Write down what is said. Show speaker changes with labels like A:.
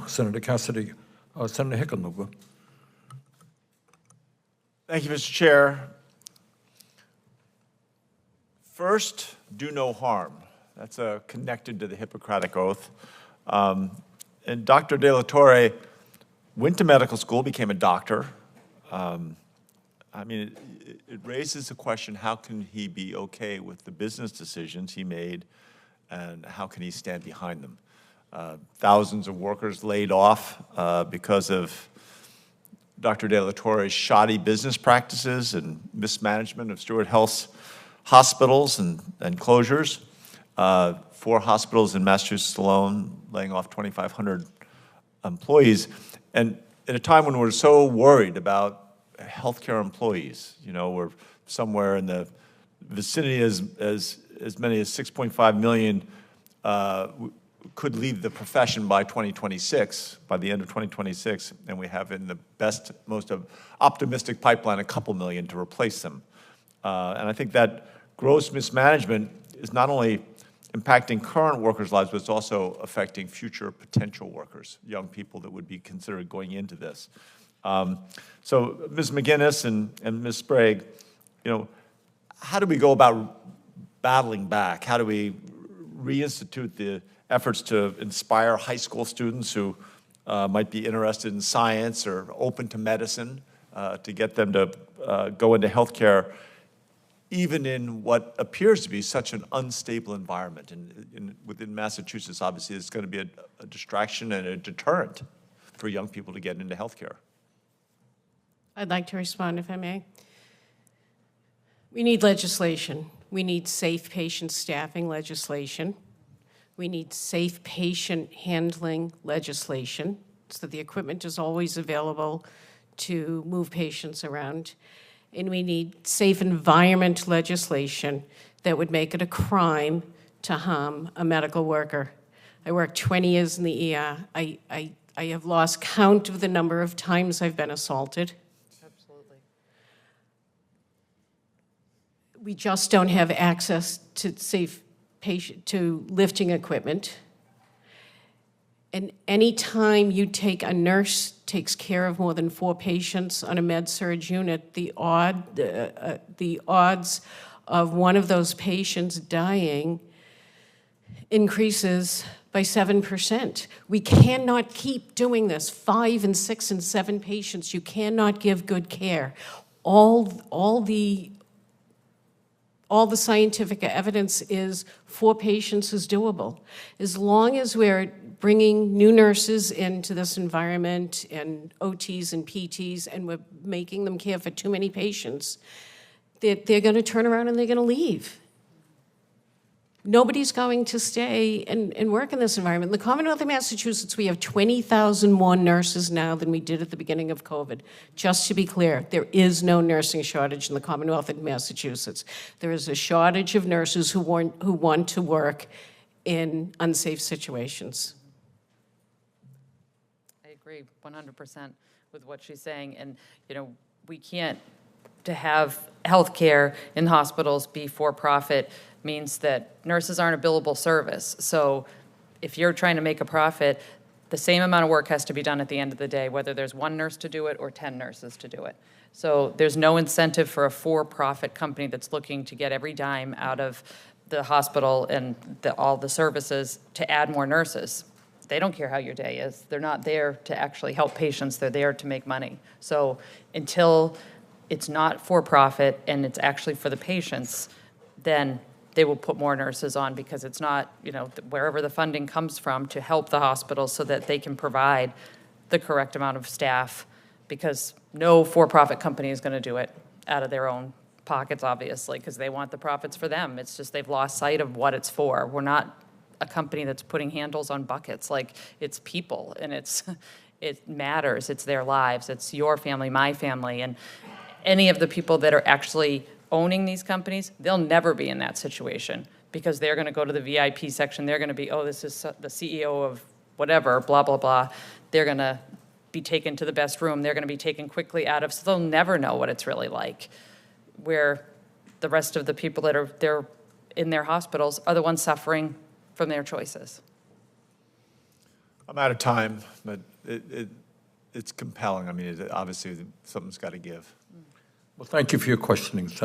A: Senator Cassidy. Senator Hickenlooper.
B: Thank you, Mr. Chair. First, do no harm. That's connected to the Hippocratic Oath. And Dr. De La Torre went to medical school, became a doctor. I mean, it raises the question, how can he be okay with the business decisions he made, and how can he stand behind them? Thousands of workers laid off because of Dr. De La Torre's shoddy business practices and mismanagement of Steward Health's hospitals and closures. 4 hospitals in Massachusetts alone, laying off 2,500 employees. And at a time when we're so worried about healthcare employees, you know, we're somewhere in the vicinity as many as 6.5 million could leave the profession by 2026, by the end of 2026, and we have in the best, most optimistic pipeline a couple million to replace them. And I think that gross mismanagement is not only impacting current workers' lives, but it's also affecting future potential workers, young people that would be considered going into this. So Ms. McGinnis and Ms. Sprague, you know, how do we go about battling back? How do we reinstitute the efforts to inspire high school students who might be interested in science or open to medicine to get them to go into healthcare, even in what appears to be such an unstable environment? And within Massachusetts, obviously, it's going to be a distraction and a deterrent for young people to get into healthcare.
C: I'd like to respond, if I may. We need legislation. We need safe patient staffing legislation. We need safe patient handling legislation so that the equipment is always available to move patients around. And we need safe environment legislation that would make it a crime to harm a medical worker. I worked 20 years in the ER. I have lost count of the number of times I've been assaulted.
D: Absolutely.
C: We just don't have access to safe to lifting equipment. And any time you take a nurse takes care of more than 4 patients on a med-surg unit, the odds of one of those patients dying increases by 7%. We cannot keep doing this. 5 and 6 and 7 patients. You cannot give good care. All the scientific evidence is 4 patients is doable. As long as we're bringing new nurses into this environment and OTs and PTs and we're making them care for too many patients, they're going to turn around and they're going to leave. Nobody's going to stay and work in this environment. In the Commonwealth of Massachusetts, we have 20,000 more nurses now than we did at the beginning of COVID. Just to be clear, there is no nursing shortage in the Commonwealth of Massachusetts. There is a shortage of nurses who want to work in unsafe situations.
D: I agree 100% with what she's saying. And, you know, we can't, to have healthcare in hospitals be for-profit means that nurses aren't a billable service. So if you're trying to make a profit, the same amount of work has to be done at the end of the day, whether there's 1 nurse to do it or 10 nurses to do it. So there's no incentive for a for-profit company that's looking to get every dime out of the hospital and all the services to add more nurses. They don't care how your day is. They're not there to actually help patients. They're there to make money. So until it's not for-profit and it's actually for the patients, then they will put more nurses on, because it's not, you know, wherever the funding comes from to help the hospitals so that they can provide the correct amount of staff, because no for-profit company is going to do it out of their own pockets, obviously, because they want the profits for them. It's just they've lost sight of what it's for. We're not a company that's putting handles on buckets. Like, it's people, and it matters. It's their lives. It's your family, my family, and any of the people that are actually owning these companies, they'll never be in that situation, because they're going to go to the VIP section. They're going to be, oh, this is the CEO of whatever, blah, blah, blah. They're going to be taken to the best room. They're going to be taken quickly out of, so they'll never know what it's really like. Where the rest of the people that are there in their hospitals are the ones suffering from their choices.
B: I'm out of time, but it's compelling. I mean, obviously, something's got to give.
A: Well, thank you for your questioning, Senator.